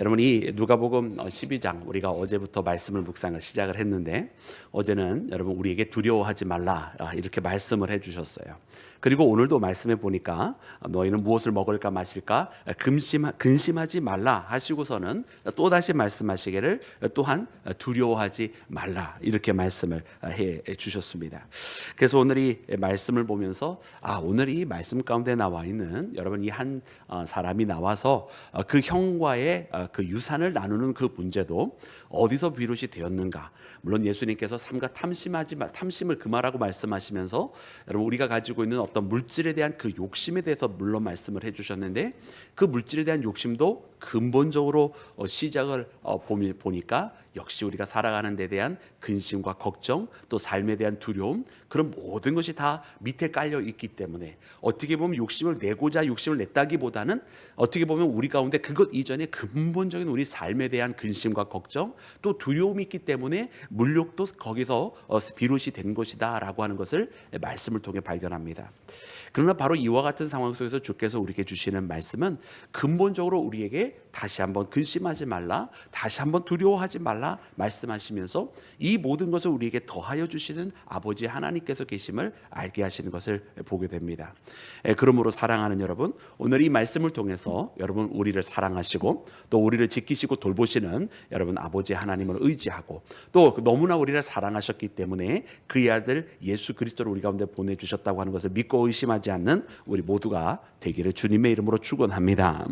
여러분 이 누가복음 12장 우리가 어제부터 말씀을 묵상을 시작을 했는데 어제는 여러분 우리에게 두려워하지 말라 이렇게 말씀을 해주셨어요. 그리고 오늘도 말씀해 보니까 너희는 무엇을 먹을까 마실까 근심하지 말라 하시고서는 또다시 말씀하시기를 또한 두려워하지 말라 이렇게 말씀을 해 주셨습니다. 그래서 오늘 이 말씀을 보면서 오늘 이 말씀 가운데 나와 있는 여러분 이 한 사람이 나와서 그 형과의 그 유산을 나누는 그 문제도 어디서 비롯이 되었는가. 물론 예수님께서 삼가 탐심을 금하라고 말씀하시면서 여러분 우리가 가지고 있는 어떤 물질에 대한 그 욕심에 대해서 물론 말씀을 해주셨는데 그 물질에 대한 욕심도 근본적으로 시작을 보니까 역시 우리가 살아가는 데 대한 근심과 걱정 또 삶에 대한 두려움 그런 모든 것이 다 밑에 깔려 있기 때문에 어떻게 보면 욕심을 내고자 욕심을 냈다기보다는 어떻게 보면 우리 가운데 그것 이전에 근본적인 우리 삶에 대한 근심과 걱정 또 두려움이 있기 때문에 물욕도 거기서 비롯이 된 것이다 라고 하는 것을 말씀을 통해 발견합니다. 그러나 바로 이와 같은 상황 속에서 주께서 우리에게 주시는 말씀은 근본적으로 우리에게 다시 한번 근심하지 말라 다시 한번 두려워하지 말라 말씀하시면서 이 모든 것을 우리에게 더하여 주시는 아버지 하나님께서 계심을 알게 하시는 것을 보게 됩니다. 그러므로 사랑하는 여러분 오늘 이 말씀을 통해서 여러분 우리를 사랑하시고 또 우리를 지키시고 돌보시는 여러분 아버지 하나님을 의지하고 또 너무나 우리를 사랑하셨기 때문에 그의 아들 예수 그리스도를 우리 가운데 보내주셨다고 하는 것을 믿고 의심하지 않는 우리 모두가 되기를 주님의 이름으로 축원합니다.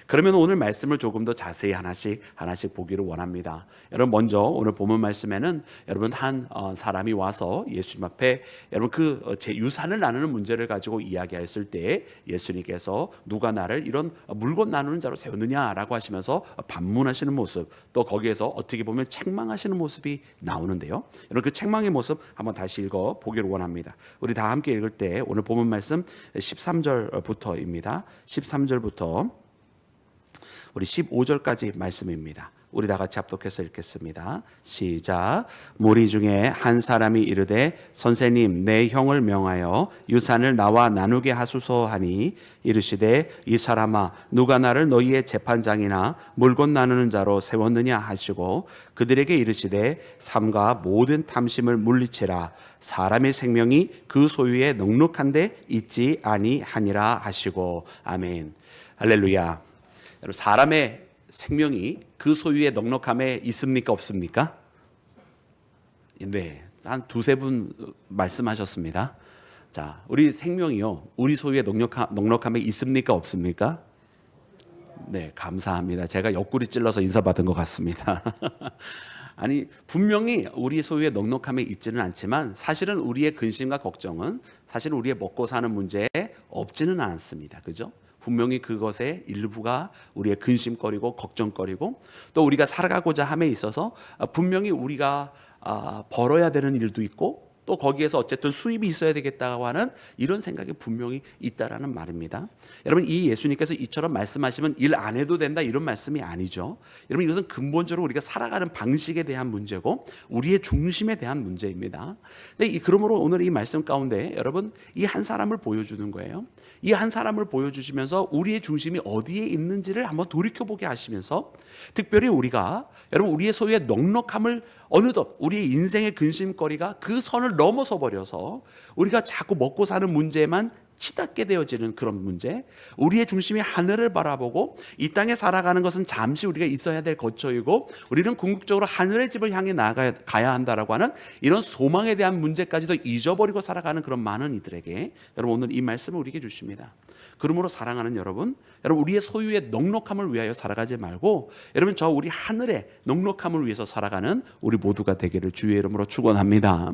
그러면 오늘 말씀을 조금 더 자세히 하나씩 보기를 원합니다. 여러분 먼저 오늘 본문 말씀에는 여러분 한 사람이 와서 예수님 앞에 여러분 그 제 유산을 나누는 문제를 가지고 이야기했을 때 예수님께서 누가 나를 이런 물건 나누는 자로 세우느냐라고 하시면서 반문하시는 모습 또 거기에서 어떻게 보면 책망하시는 모습이 나오는데요. 여러분 그 책망의 모습 한번 다시 읽어 보기를 원합니다. 우리 다 함께 읽을 때 오늘 본문 말씀 13절부터입니다. 13절부터 우리 15절까지 말씀입니다. 우리 다 같이 합독해서 읽겠습니다. 시작. 무리 중에 한 사람이 이르되 선생님 내 형을 명하여 유산을 나와 나누게 하소서 하니 이르시되 이 사람아 누가 나를 너희의 재판장이나 물건 나누는 자로 세웠느냐 하시고 그들에게 이르시되 삼가 모든 탐심을 물리치라 사람의 생명이 그 소유에 넉넉한데 있지 아니하니라 하시고 아멘. 할렐루야. 사람의 생명이 그 소유의 넉넉함에 있습니까 없습니까? 네, 한 두세 분 말씀하셨습니다. 자, 우리 생명이요 우리 소유의 넉넉함에 있습니까 없습니까? 네, 감사합니다. 제가 옆구리 찔러서 인사받은 것 같습니다. 아니 분명히 우리 소유의 넉넉함에 있지는 않지만 사실은 우리의 근심과 걱정은 사실 우리의 먹고 사는 문제에 없지는 않습니다. 그죠? 분명히 그것의 일부가 우리의 근심거리고 걱정거리고 또 우리가 살아가고자 함에 있어서 분명히 우리가 벌어야 되는 일도 있고 또 거기에서 어쨌든 수입이 있어야 되겠다고 하는 이런 생각이 분명히 있다라는 말입니다. 여러분 이 예수님께서 이처럼 말씀하시면 일 안 해도 된다 이런 말씀이 아니죠. 여러분 이것은 근본적으로 우리가 살아가는 방식에 대한 문제고 우리의 중심에 대한 문제입니다. 근데 그러므로 오늘 이 말씀 가운데 여러분 이 한 사람을 보여주는 거예요. 이 한 사람을 보여주시면서 우리의 중심이 어디에 있는지를 한번 돌이켜보게 하시면서 특별히 우리가 여러분 우리의 소유의 넉넉함을 어느덧 우리의 인생의 근심거리가 그 선을 넘어서 버려서 우리가 자꾸 먹고 사는 문제만 치닫게 되어지는 그런 문제 우리의 중심이 하늘을 바라보고 이 땅에 살아가는 것은 잠시 우리가 있어야 될 거처이고 우리는 궁극적으로 하늘의 집을 향해 나가야 한다라고 하는 이런 소망에 대한 문제까지도 잊어버리고 살아가는 그런 많은 이들에게 여러분 오늘 이 말씀을 우리에게 주십니다. 그러므로 사랑하는 여러분 우리의 소유의 넉넉함을 위하여 살아가지 말고 여러분 저 우리 하늘의 넉넉함을 위해서 살아가는 우리 모두가 되기를 주의 이름으로 축원합니다.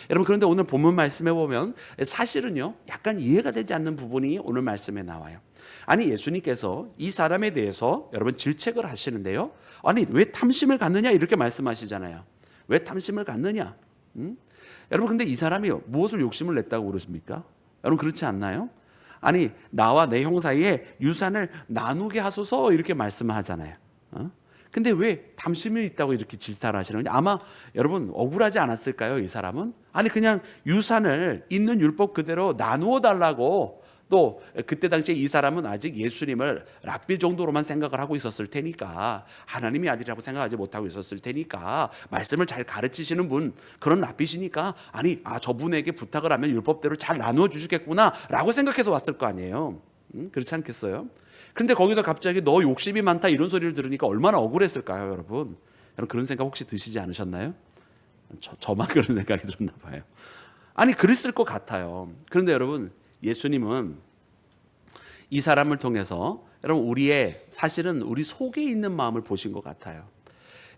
여러분 그런데 오늘 본문 말씀에 보면 사실은요 약간 이해가 되지 않는 부분이 오늘 말씀에 나와요. 아니 예수님께서 이 사람에 대해서 여러분 질책을 하시는데요. 아니 왜 탐심을 갖느냐 이렇게 말씀하시잖아요. 왜 탐심을 갖느냐? 여러분 근데 이 사람이 무엇을 욕심을 냈다고 그러십니까? 여러분 그렇지 않나요? 아니 나와 내 형 사이에 유산을 나누게 하소서 이렇게 말씀하잖아요. 근데 왜 탐심이 있다고 이렇게 질타를 하시는 거냐? 아마 여러분 억울하지 않았을까요? 이 사람은 아니 그냥 유산을 있는 율법 그대로 나누어 달라고 또 그때 당시에 이 사람은 아직 예수님을 랍비 정도로만 생각을 하고 있었을 테니까, 하나님이 아니라고 생각하지 못하고 있었을 테니까, 말씀을 잘 가르치시는 분, 그런 랍비시니까 아니 저분에게 부탁을 하면 율법대로 잘 나누어 주시겠구나 라고 생각해서 왔을 거 아니에요. 그렇지 않겠어요? 그런데 거기서 갑자기 너 욕심이 많다 이런 소리를 들으니까 얼마나 억울했을까요, 여러분? 여러분 그런 생각 혹시 드시지 않으셨나요? 저만 그런 생각이 들었나 봐요. 아니 그랬을 것 같아요. 그런데 여러분, 예수님은 이 사람을 통해서 여러분 사실은 우리 속에 있는 마음을 보신 것 같아요.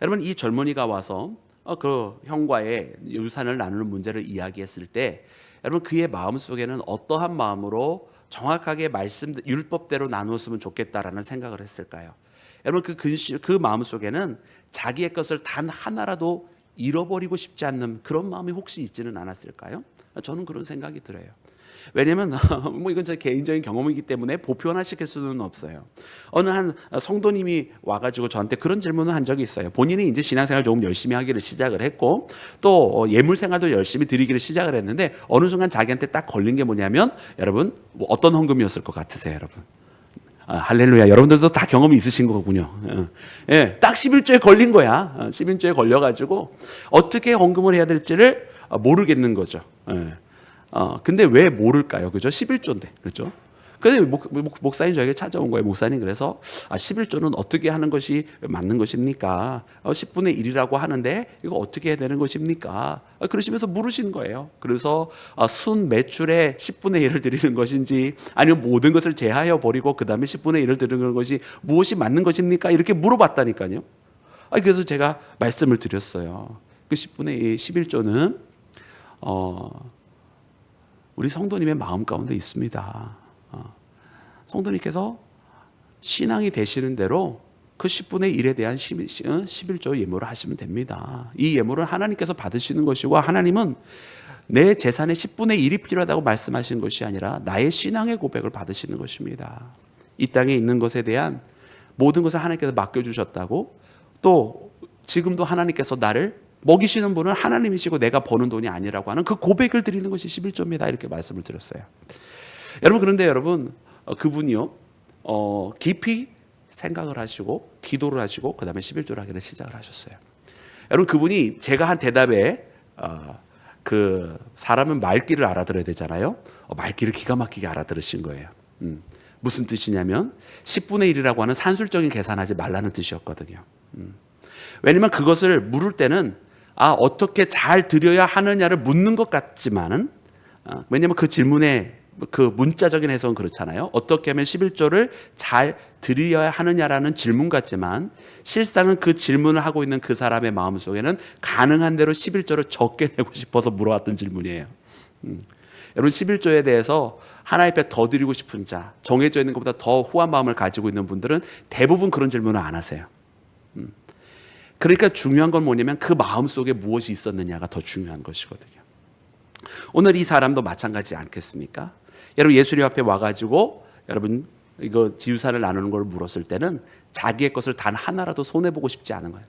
여러분, 이 젊은이가 와서 그 형과의 유산을 나누는 문제를 이야기했을 때 여러분 그의 마음 속에는 어떠한 마음으로 정확하게 율법대로 나누었으면 좋겠다라는 생각을 했을까요? 여러분 그 마음 속에는 자기의 것을 단 하나라도 잃어버리고 싶지 않는 그런 마음이 혹시 있지는 않았을까요? 저는 그런 생각이 들어요. 왜냐하면 뭐 이건 제 개인적인 경험이기 때문에 보편화시킬 수는 없어요. 어느 한 성도님이 와가지고 저한테 그런 질문을 한 적이 있어요. 본인이 이제 신앙생활 조금 열심히 하기를 시작을 했고 또 예물생활도 열심히 드리기를 시작을 했는데 어느 순간 자기한테 딱 걸린 게 뭐냐면, 여러분 뭐 어떤 헌금이었을 것 같으세요, 여러분? 할렐루야. 여러분들도 다 경험이 있으신 거군요. 예, 딱 11조에 걸린 거야. 11조에 걸려가지고 어떻게 헌금을 해야 될지를 모르겠는 거죠. 예. 근데 왜 모를까요? 그죠? 11조인데. 그죠? 근데 목사님 저에게 찾아온 거예요. 목사님 그래서 11조는 어떻게 하는 것이 맞는 것입니까? 10분의 1이라고 하는데 이거 어떻게 해야 되는 것입니까? 그러시면서 물으신 거예요. 그래서 순 매출의 10분의 1을 드리는 것인지 아니면 모든 것을 제하여 버리고 그 다음에 10분의 1을 드리는 것이 무엇이 맞는 것입니까? 이렇게 물어봤다니까요. 그래서 제가 말씀을 드렸어요. 그 10분의 1, 11조는 우리 성도님의 마음 가운데 있습니다. 성도님께서 신앙이 되시는 대로 그 10분의 1에 대한 11조 예물을 하시면 됩니다. 이 예물은 하나님께서 받으시는 것이고, 하나님은 내 재산의 10분의 1이 필요하다고 말씀하신 것이 아니라 나의 신앙의 고백을 받으시는 것입니다. 이 땅에 있는 것에 대한 모든 것을 하나님께서 맡겨주셨다고, 또 지금도 하나님께서 나를 먹이시는 분은 하나님이시고 내가 버는 돈이 아니라고 하는 그 고백을 드리는 것이 11조입니다. 이렇게 말씀을 드렸어요. 여러분, 그런데 여러분 그분이요 깊이 생각을 하시고 기도를 하시고 그 다음에 11조를 하기를 시작을 하셨어요. 여러분 그분이 제가 한 대답에 그 사람은 말귀를 알아들어야 되잖아요. 말귀를 기가 막히게 알아들으신 거예요. 무슨 뜻이냐면 10분의 1이라고 하는 산술적인 계산하지 말라는 뜻이었거든요. 왜냐면 그것을 물을 때는 어떻게 잘 드려야 하느냐를 묻는 것 같지만은 왜냐면 그 질문의 그 문자적인 해석은 그렇잖아요. 어떻게 하면 11조를 잘 드려야 하느냐라는 질문 같지만 실상은 그 질문을 하고 있는 그 사람의 마음속에는 가능한 대로 11조를 적게 내고 싶어서 물어왔던 질문이에요. 여러분 11조에 대해서 하나님 앞에 더 드리고 싶은 자, 정해져 있는 것보다 더 후한 마음을 가지고 있는 분들은 대부분 그런 질문을 안 하세요. 그러니까 중요한 건 뭐냐면 그 마음속에 무엇이 있었느냐가 더 중요한 것이거든요. 오늘 이 사람도 마찬가지지 않겠습니까? 여러분 예수님 앞에 와가지고 여러분 이거 지유산을 나누는 걸 물었을 때는 자기의 것을 단 하나라도 손해보고 싶지 않은 거예요.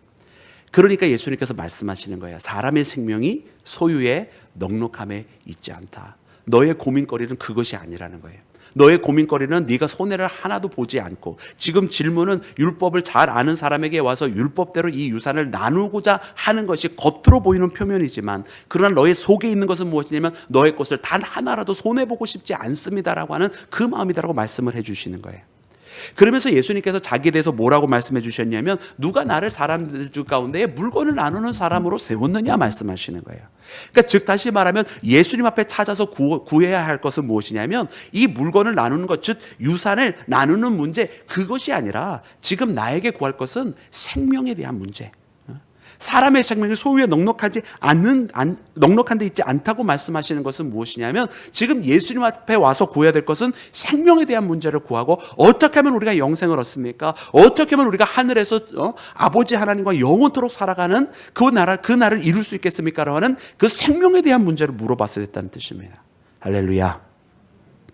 그러니까 예수님께서 말씀하시는 거예요. 사람의 생명이 소유의 넉넉함에 있지 않다. 너의 고민거리는 그것이 아니라는 거예요. 너의 고민거리는 네가 손해를 하나도 보지 않고, 지금 질문은 율법을 잘 아는 사람에게 와서 율법대로 이 유산을 나누고자 하는 것이 겉으로 보이는 표면이지만, 그러나 너의 속에 있는 것은 무엇이냐면 너의 것을 단 하나라도 손해보고 싶지 않습니다라고 하는 그 마음이다라고 말씀을 해주시는 거예요. 그러면서 예수님께서 자기에 대해서 뭐라고 말씀해 주셨냐면, 누가 나를 사람들 가운데 물건을 나누는 사람으로 세웠느냐 말씀하시는 거예요. 그러니까 즉 다시 말하면 예수님 앞에 찾아서 구해야 할 것은 무엇이냐면 이 물건을 나누는 것, 즉 유산을 나누는 문제, 그것이 아니라 지금 나에게 구할 것은 생명에 대한 문제. 사람의 생명이 소유에 넉넉한 데 있지 않다고 말씀하시는 것은 무엇이냐면, 지금 예수님 앞에 와서 구해야 될 것은 생명에 대한 문제를 구하고, 어떻게 하면 우리가 영생을 얻습니까? 어떻게 하면 우리가 하늘에서 아버지 하나님과 영원토록 살아가는 그 나라를 이룰 수 있겠습니까? 라고 하는 그 생명에 대한 문제를 물어봤어야 했다는 뜻입니다. 할렐루야.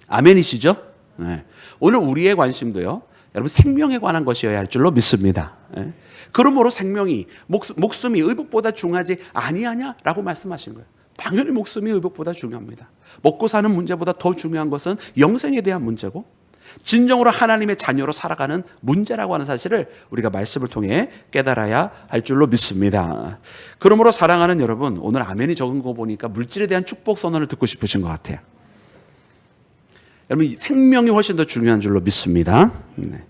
아멘이시죠? 네. 오늘 우리의 관심도요, 여러분 생명에 관한 것이어야 할 줄로 믿습니다. 그러므로 생명이 목숨이 의복보다 중하지 아니하냐라고 말씀하시는 거예요. 당연히 목숨이 의복보다 중요합니다. 먹고 사는 문제보다 더 중요한 것은 영생에 대한 문제고 진정으로 하나님의 자녀로 살아가는 문제라고 하는 사실을 우리가 말씀을 통해 깨달아야 할 줄로 믿습니다. 그러므로 사랑하는 여러분, 오늘 아멘이 적은 거 보니까 물질에 대한 축복 선언을 듣고 싶으신 것 같아요. 여러분, 생명이 훨씬 더 중요한 줄로 믿습니다. 네.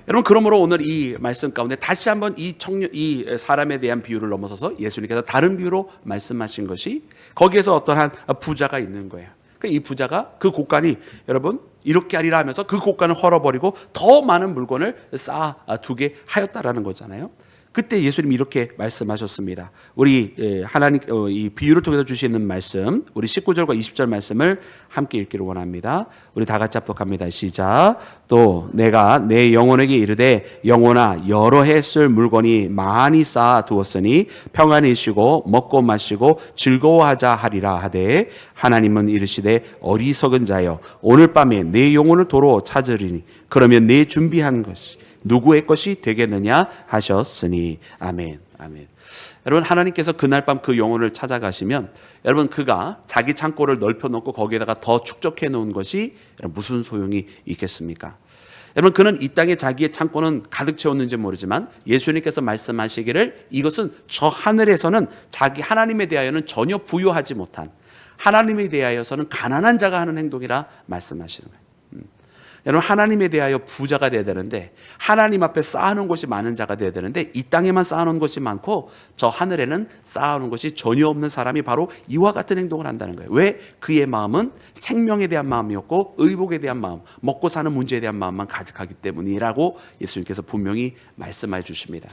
여러분, 그러므로 오늘 이 말씀 가운데 다시 한번 이 사람에 대한 비유를 넘어서서 예수님께서 다른 비유로 말씀하신 것이 거기에서 어떠한 부자가 있는 거예요. 이 부자가 그 곳간이 여러분 이렇게 하리라 하면서 그 곳간을 헐어버리고 더 많은 물건을 쌓아두게 하였다라는 거잖아요. 그때 예수님이 이렇게 말씀하셨습니다. 우리 하나님 이 비유를 통해서 주시는 말씀, 우리 19절과 20절 말씀을 함께 읽기를 원합니다. 우리 다 같이 합독합니다. 시작. 또 내가 내 영혼에게 이르되 영혼아 여러 해 쓸 물건이 많이 쌓아 두었으니 평안히 쉬고 먹고 마시고 즐거워하자 하리라 하되 하나님은 이르시되 어리석은 자여 오늘 밤에 내 영혼을 도로 찾으리니 그러면 내 준비한 것이 누구의 것이 되겠느냐 하셨으니 아멘. 아멘. 여러분, 하나님께서 그날 밤 그 영혼을 찾아가시면 여러분 그가 자기 창고를 넓혀 놓고 거기에다가 더 축적해 놓은 것이 무슨 소용이 있겠습니까? 여러분, 그는 이 땅에 자기의 창고는 가득 채웠는지 모르지만 예수님께서 말씀하시기를 이것은 저 하늘에서는 자기 하나님에 대하여는 전혀 부유하지 못한, 하나님에 대하여서는 가난한 자가 하는 행동이라 말씀하시는 거예요. 여러분, 하나님에 대하여 부자가 되어야 되는데 하나님 앞에 쌓아놓은 것이 많은 자가 되어야 되는데 이 땅에만 쌓아놓은 것이 많고 저 하늘에는 쌓아놓은 것이 전혀 없는 사람이 바로 이와 같은 행동을 한다는 거예요. 왜? 그의 마음은 생명에 대한 마음이었고 의복에 대한 마음, 먹고 사는 문제에 대한 마음만 가득하기 때문이라고 예수님께서 분명히 말씀해 주십니다.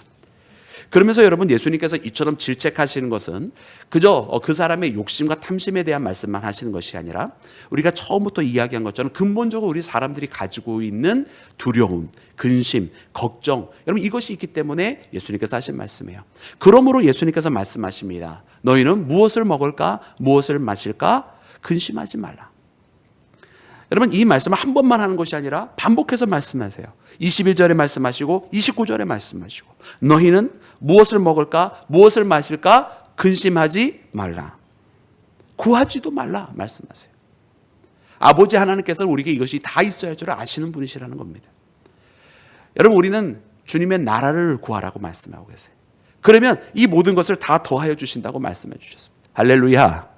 그러면서 여러분, 예수님께서 이처럼 질책하시는 것은 그저 그 사람의 욕심과 탐심에 대한 말씀만 하시는 것이 아니라 우리가 처음부터 이야기한 것처럼 근본적으로 우리 사람들이 가지고 있는 두려움, 근심, 걱정, 여러분 이것이 있기 때문에 예수님께서 하신 말씀이에요. 그러므로 예수님께서 말씀하십니다. 너희는 무엇을 먹을까? 무엇을 마실까? 근심하지 말라. 여러분, 이 말씀을 한 번만 하는 것이 아니라 반복해서 말씀하세요. 21절에 말씀하시고 29절에 말씀하시고 너희는 무엇을 먹을까? 무엇을 마실까? 근심하지 말라. 구하지도 말라 말씀하세요. 아버지 하나님께서는 우리에게 이것이 다 있어야 할 줄 아시는 분이시라는 겁니다. 여러분, 우리는 주님의 나라를 구하라고 말씀하고 계세요. 그러면 이 모든 것을 다 더하여 주신다고 말씀해 주셨습니다. 할렐루야.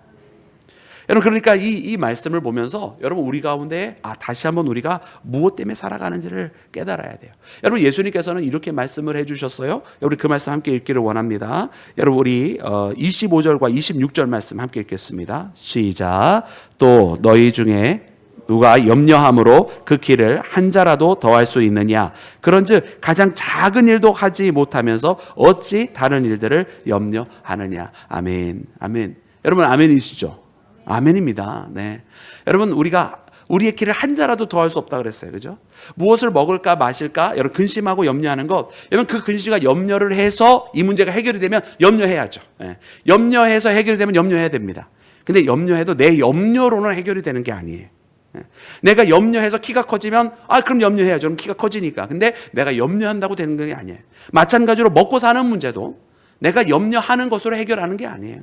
여러분, 그러니까 이 말씀을 보면서 여러분 우리 가운데 다시 한번 우리가 무엇 때문에 살아가는지를 깨달아야 돼요. 여러분, 예수님께서는 이렇게 말씀을 해주셨어요. 우리 그 말씀 함께 읽기를 원합니다. 여러분, 우리 25절과 26절 말씀 함께 읽겠습니다. 시작. 또 너희 중에 누가 염려함으로 그 길을 한 자라도 더할 수 있느냐? 그런즉 가장 작은 일도 하지 못하면서 어찌 다른 일들을 염려하느냐? 아멘. 아멘. 여러분, 아멘이시죠? 아멘입니다. 네. 여러분, 우리의 길을 한 자라도 더할 수 없다 그랬어요. 그죠? 무엇을 먹을까 마실까? 여러분, 근심하고 염려하는 것. 여러분, 그 근심과 염려를 해서 이 문제가 해결이 되면 염려해야죠. 네. 염려해서 해결이 되면 염려해야 됩니다. 근데 염려해도 내 염려로는 해결이 되는 게 아니에요. 네. 내가 염려해서 키가 커지면 그럼 염려해야죠. 그럼 키가 커지니까. 근데 내가 염려한다고 되는 게 아니에요. 마찬가지로 먹고 사는 문제도 내가 염려하는 것으로 해결하는 게 아니에요.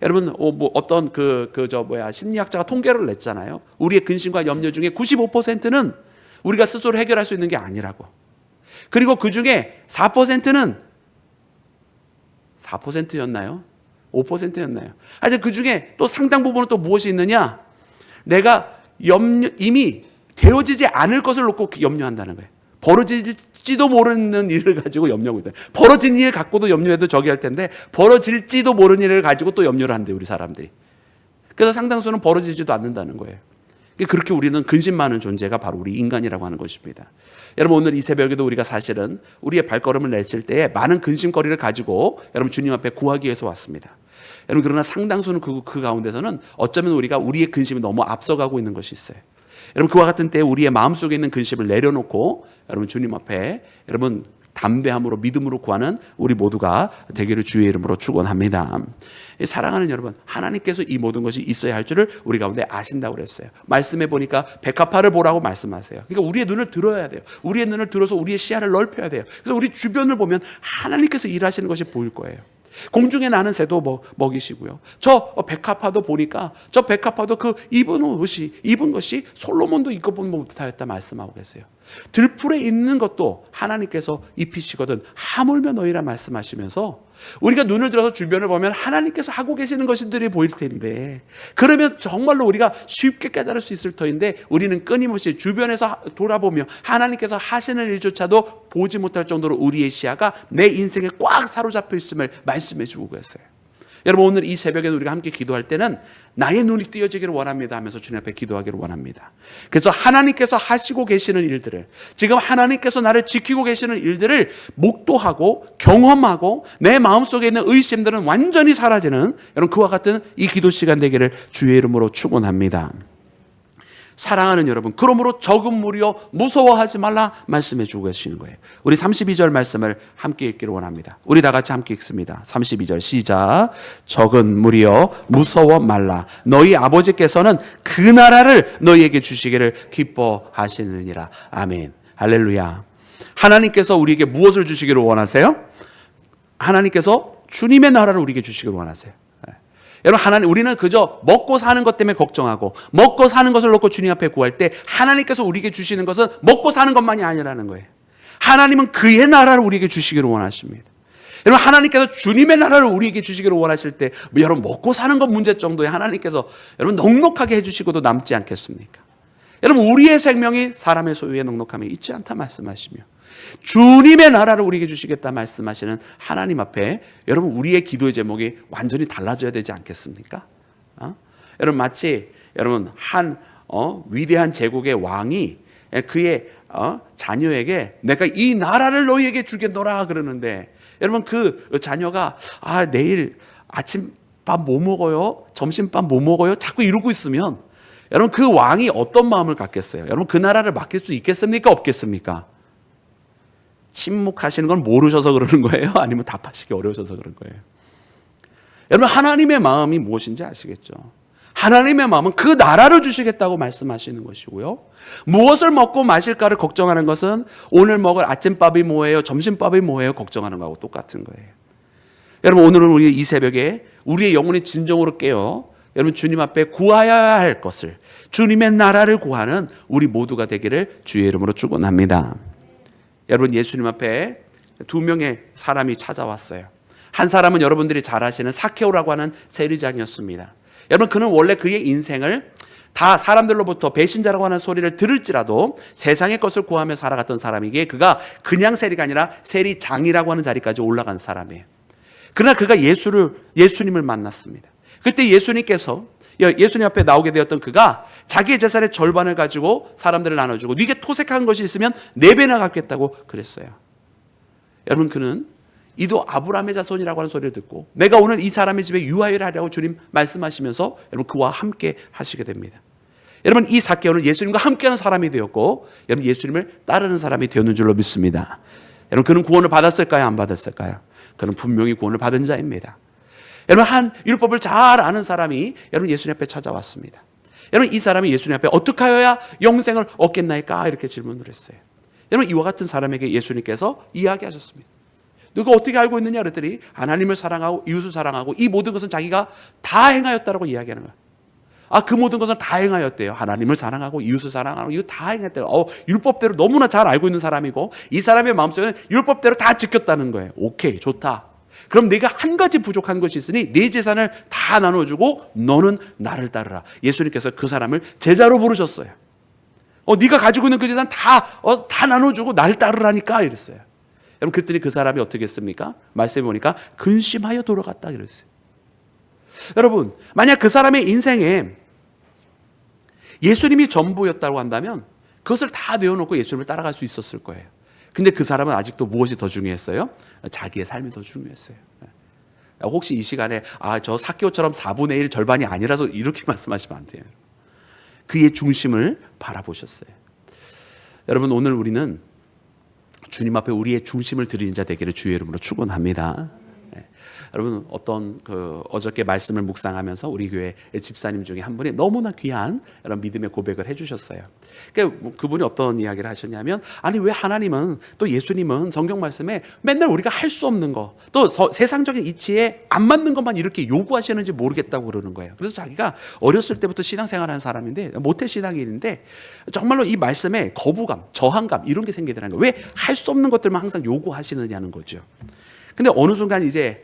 여러분, 어떤 심리학자가 통계를 냈잖아요. 우리의 근심과 염려 중에 95%는 우리가 스스로 해결할 수 있는 게 아니라고. 그리고 그 중에 4%는 4%였나요? 5%였나요? 하여튼 그 중에 또 상당 부분은 또 무엇이 있느냐? 내가 이미 되어지지 않을 것을 놓고 염려한다는 거예요. 벌어질지도 모르는 일을 가지고 염려하고 있다. 벌어진 일 갖고도 염려해도 저기 할 텐데 벌어질지도 모르는 일을 가지고 또 염려를 한대요, 우리 사람들이. 그래서 상당수는 벌어지지도 않는다는 거예요. 그렇게 우리는 근심 많은 존재가 바로 우리 인간이라고 하는 것입니다. 여러분, 오늘 이 새벽에도 우리가 사실은 우리의 발걸음을 냈을 때에 많은 근심거리를 가지고 여러분 주님 앞에 구하기 위해서 왔습니다. 여러분, 그러나 상당수는 그 가운데서는 어쩌면 우리가 우리의 근심이 너무 앞서가고 있는 것이 있어요. 여러분, 그와 같은 때에 우리의 마음속에 있는 근심을 내려놓고 여러분 주님 앞에 여러분 담대함으로 믿음으로 구하는 우리 모두가 되기를 주의 이름으로 축원합니다. 사랑하는 여러분, 하나님께서 이 모든 것이 있어야 할 줄을 우리 가운데 아신다고 그랬어요. 말씀해 보니까 백합화를 보라고 말씀하세요. 그러니까 우리의 눈을 들어야 돼요. 우리의 눈을 들어서 우리의 시야를 넓혀야 돼요. 그래서 우리 주변을 보면 하나님께서 일하시는 것이 보일 거예요. 공중에 나는 새도 먹이시고요. 저 백합화도 보니까 저 백합화도 그 입은 것이 솔로몬도 입어본 못하였다 말씀하고 계세요. 들풀에 있는 것도 하나님께서 입히시거든 하물며 너희라 말씀하시면서 우리가 눈을 들어서 주변을 보면 하나님께서 하고 계시는 것들이 보일 텐데, 그러면 정말로 우리가 쉽게 깨달을 수 있을 터인데 우리는 끊임없이 주변에서 돌아보며 하나님께서 하시는 일조차도 보지 못할 정도로 우리의 시야가 내 인생에 꽉 사로잡혀 있음을 말씀해 주고 계세요. 여러분, 오늘 이 새벽에 우리가 함께 기도할 때는 나의 눈이 띄어지기를 원합니다 하면서 주님 앞에 기도하기를 원합니다. 그래서 하나님께서 하시고 계시는 일들을, 지금 하나님께서 나를 지키고 계시는 일들을 목도하고 경험하고 내 마음속에 있는 의심들은 완전히 사라지는 여러분 그와 같은 이 기도 시간 되기를 주의 이름으로 축원합니다. 사랑하는 여러분, 그러므로 적은 무리여 무서워하지 말라 말씀해 주고 계시는 거예요. 우리 32절 말씀을 함께 읽기를 원합니다. 우리 다 같이 함께 읽습니다. 32절 시작. 적은 무리여 무서워 말라. 너희 아버지께서는 그 나라를 너희에게 주시기를 기뻐하시느니라. 아멘. 할렐루야. 하나님께서 우리에게 무엇을 주시기를 원하세요? 하나님께서 주님의 나라를 우리에게 주시기를 원하세요. 여러분, 우리는 그저 먹고 사는 것 때문에 걱정하고 먹고 사는 것을 놓고 주님 앞에 구할 때 하나님께서 우리에게 주시는 것은 먹고 사는 것만이 아니라는 거예요. 하나님은 그의 나라를 우리에게 주시기를 원하십니다. 여러분, 하나님께서 주님의 나라를 우리에게 주시기를 원하실 때 여러분 먹고 사는 것 문제 정도에 하나님께서 여러분 넉넉하게 해주시고도 남지 않겠습니까? 여러분, 우리의 생명이 사람의 소유에 넉넉함이 있지 않다 말씀하시며 주님의 나라를 우리에게 주시겠다 말씀하시는 하나님 앞에 여러분 우리의 기도의 제목이 완전히 달라져야 되지 않겠습니까? 여러분, 마치 여러분 한 위대한 제국의 왕이 그의 자녀에게 내가 이 나라를 너희에게 주겠노라 그러는데, 여러분 그 자녀가 내일 아침밥 뭐 먹어요? 점심밥 뭐 먹어요? 자꾸 이러고 있으면 여러분 그 왕이 어떤 마음을 갖겠어요? 여러분 그 나라를 맡길 수 있겠습니까? 없겠습니까? 침묵하시는 건 모르셔서 그러는 거예요? 아니면 답하시기 어려우셔서 그런 거예요? 여러분, 하나님의 마음이 무엇인지 아시겠죠? 하나님의 마음은 그 나라를 주시겠다고 말씀하시는 것이고요. 무엇을 먹고 마실까를 걱정하는 것은 오늘 먹을 아침밥이 뭐예요? 점심밥이 뭐예요? 걱정하는 거하고 똑같은 거예요. 여러분, 오늘은 우리 이 새벽에 우리의 영혼이 진정으로 깨어 여러분 주님 앞에 구하여야 할 것을, 주님의 나라를 구하는 우리 모두가 되기를 주의 이름으로 축원합니다. 여러분, 예수님 앞에 두 명의 사람이 찾아왔어요. 한 사람은 여러분들이 잘 아시는 사케오라고 하는 세리장이었습니다. 여러분, 그는 원래 그의 인생을 다 사람들로부터 배신자라고 하는 소리를 들을지라도 세상의 것을 구하며 살아갔던 사람이기에 그가 그냥 세리가 아니라 세리장이라고 하는 자리까지 올라간 사람이에요. 그러나 그가 예수님을 만났습니다. 그때 예수님께서 예수님 앞에 나오게 되었던 그가 자기의 재산의 절반을 가지고 사람들을 나눠주고 네게 토색한 것이 있으면 4배나 갚겠다고 그랬어요. 여러분, 그는 이도 아브라함의 자손이라고 하는 소리를 듣고 내가 오늘 이 사람의 집에 유하회를 하려고 주님 말씀하시면서 여러분 그와 함께 하시게 됩니다. 여러분, 이 사케오는 예수님과 함께하는 사람이 되었고 여러분 예수님을 따르는 사람이 되었는 줄로 믿습니다. 여러분, 그는 구원을 받았을까요? 안 받았을까요? 그는 분명히 구원을 받은 자입니다. 여러분, 한 율법을 잘 아는 사람이 여러분 예수님 앞에 찾아왔습니다. 여러분, 이 사람이 예수님 앞에 어떻게 하여야 영생을 얻겠나이까? 이렇게 질문을 했어요. 여러분, 이와 같은 사람에게 예수님께서 이야기하셨습니다. 누가 어떻게 알고 있느냐 그랬더니 하나님을 사랑하고 이웃을 사랑하고 이 모든 것은 자기가 다 행하였다라고 이야기하는 거예요. 그 모든 것을 다 행하였대요. 하나님을 사랑하고 이웃을 사랑하고 이거 다 행했대요. 율법대로 너무나 잘 알고 있는 사람이고 이 사람의 마음속에는 율법대로 다 지켰다는 거예요. 오케이, 좋다. 그럼 네가 한 가지 부족한 것이 있으니 네 재산을 다 나눠주고 너는 나를 따르라. 예수님께서 그 사람을 제자로 부르셨어요. 네가 가지고 있는 그 재산 다 나눠주고 나를 따르라니까 이랬어요. 여러분, 그랬더니 그 사람이 어떻게 했습니까? 말씀해 보니까 근심하여 돌아갔다 그랬어요. 여러분, 만약 그 사람의 인생에 예수님이 전부였다고 한다면 그것을 다 내어놓고 예수님을 따라갈 수 있었을 거예요. 근데 그 사람은 아직도 무엇이 더 중요했어요? 자기의 삶이 더 중요했어요. 혹시 이 시간에 저 사케오처럼 4분의 1 절반이 아니라서 이렇게 말씀하시면 안 돼요. 그의 중심을 바라보셨어요. 여러분, 오늘 우리는 주님 앞에 우리의 중심을 드리는 자 되기를 주의 이름으로 축원합니다. 여러분 어떤 어저께 말씀을 묵상하면서 우리 교회 집사님 중에 한 분이 너무나 귀한 이런 믿음의 고백을 해주셨어요. 그러니까 그분이 어떤 이야기를 하셨냐면, 아니 왜 하나님은 또 예수님은 성경 말씀에 맨날 우리가 할 수 없는 거, 또 세상적인 이치에 안 맞는 것만 이렇게 요구하시는지 모르겠다고 그러는 거예요. 그래서 자기가 어렸을 때부터 신앙생활하는 사람인데, 모태 신앙인인데 정말로 이 말씀에 거부감, 저항감 이런 게 생기더라는 거예요. 왜 할 수 없는 것들만 항상 요구하시느냐는 거죠. 근데 어느 순간 이제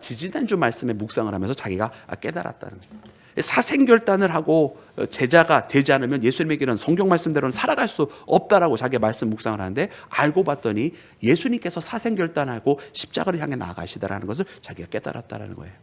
지지난주 말씀에 묵상을 하면서 자기가 깨달았다는 거예요. 사생결단을 하고 제자가 되지 않으면 예수님에게는 성경 말씀대로는 살아갈 수 없다라고 자기가 말씀 묵상을 하는데, 알고 봤더니 예수님께서 사생결단하고 십자가를 향해 나아가시다라는 것을 자기가 깨달았다라는 거예요.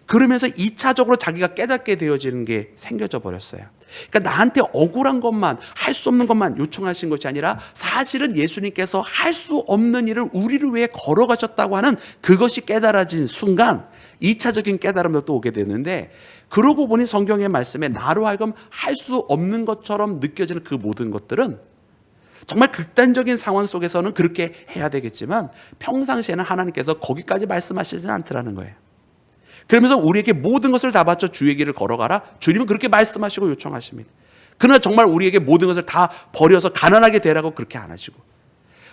그러면서 2차적으로 자기가 깨닫게 되어지는 게 생겨져 버렸어요. 그러니까 나한테 억울한 것만, 할 수 없는 것만 요청하신 것이 아니라 사실은 예수님께서 할 수 없는 일을 우리를 위해 걸어가셨다고 하는 그것이 깨달아진 순간 2차적인 깨달음도 또 오게 되는데, 그러고 보니 성경의 말씀에 나로 하여금 할 수 없는 것처럼 느껴지는 그 모든 것들은 정말 극단적인 상황 속에서는 그렇게 해야 되겠지만 평상시에는 하나님께서 거기까지 말씀하시지는 않더라는 거예요. 그러면서 우리에게 모든 것을 다 바쳐 주의 길을 걸어가라, 주님은 그렇게 말씀하시고 요청하십니다. 그러나 정말 우리에게 모든 것을 다 버려서 가난하게 되라고 그렇게 안 하시고,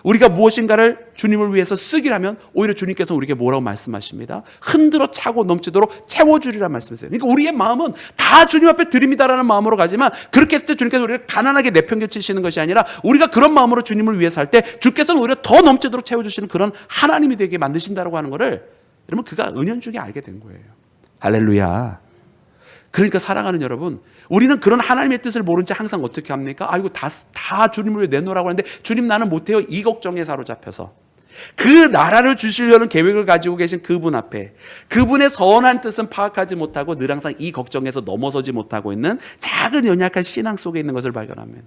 우리가 무엇인가를 주님을 위해서 쓰기라면 오히려 주님께서 우리에게 뭐라고 말씀하십니다. 흔들어 차고 넘치도록 채워주리라 말씀하세요. 그러니까 우리의 마음은 다 주님 앞에 드립니다라는 마음으로 가지만, 그렇게 했을 때 주님께서 우리를 가난하게 내팽개치시는 것이 아니라 우리가 그런 마음으로 주님을 위해서 할 때 주께서는 오히려 더 넘치도록 채워주시는 그런 하나님이 되게 만드신다고 하는 것을 여러분 그가 은연중에 알게 된 거예요. 할렐루야. 그러니까 사랑하는 여러분, 우리는 그런 하나님의 뜻을 모른 채 항상 어떻게 합니까? 아이고 다 주님을 위해 내놓으라고 하는데 주님 나는 못해요, 이 걱정에 사로잡혀서 그 나라를 주시려는 계획을 가지고 계신 그분 앞에 그분의 선한 뜻은 파악하지 못하고 늘 항상 이 걱정에서 넘어서지 못하고 있는 작은 연약한 신앙 속에 있는 것을 발견합니다.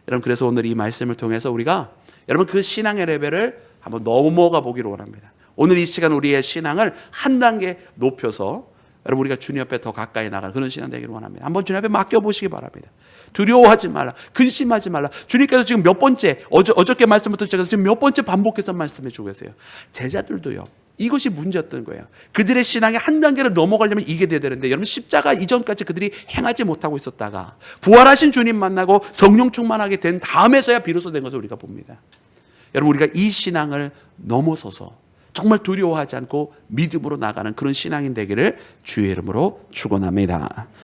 여러분, 그래서 오늘 이 말씀을 통해서 우리가 여러분 그 신앙의 레벨을 한번 넘어가 보기를 원합니다. 오늘 이 시간 우리의 신앙을 한 단계 높여서 여러분 우리가 주님 앞에 더 가까이 나가는 그런 신앙 되기를 원합니다. 한번 주님 앞에 맡겨보시기 바랍니다. 두려워하지 말라, 근심하지 말라. 주님께서 지금 몇 번째, 어저께 말씀부터 제가 지금 몇 번째 반복해서 말씀해 주고 계세요. 제자들도요, 이것이 문제였던 거예요. 그들의 신앙의 한 단계를 넘어가려면 이게 돼야 되는데, 여러분 십자가 이전까지 그들이 행하지 못하고 있었다가 부활하신 주님 만나고 성령 충만하게 된 다음에서야 비로소 된 것을 우리가 봅니다. 여러분 우리가 이 신앙을 넘어서서 정말 두려워하지 않고 믿음으로 나가는 그런 신앙인 되기를 주의 이름으로 축원합니다.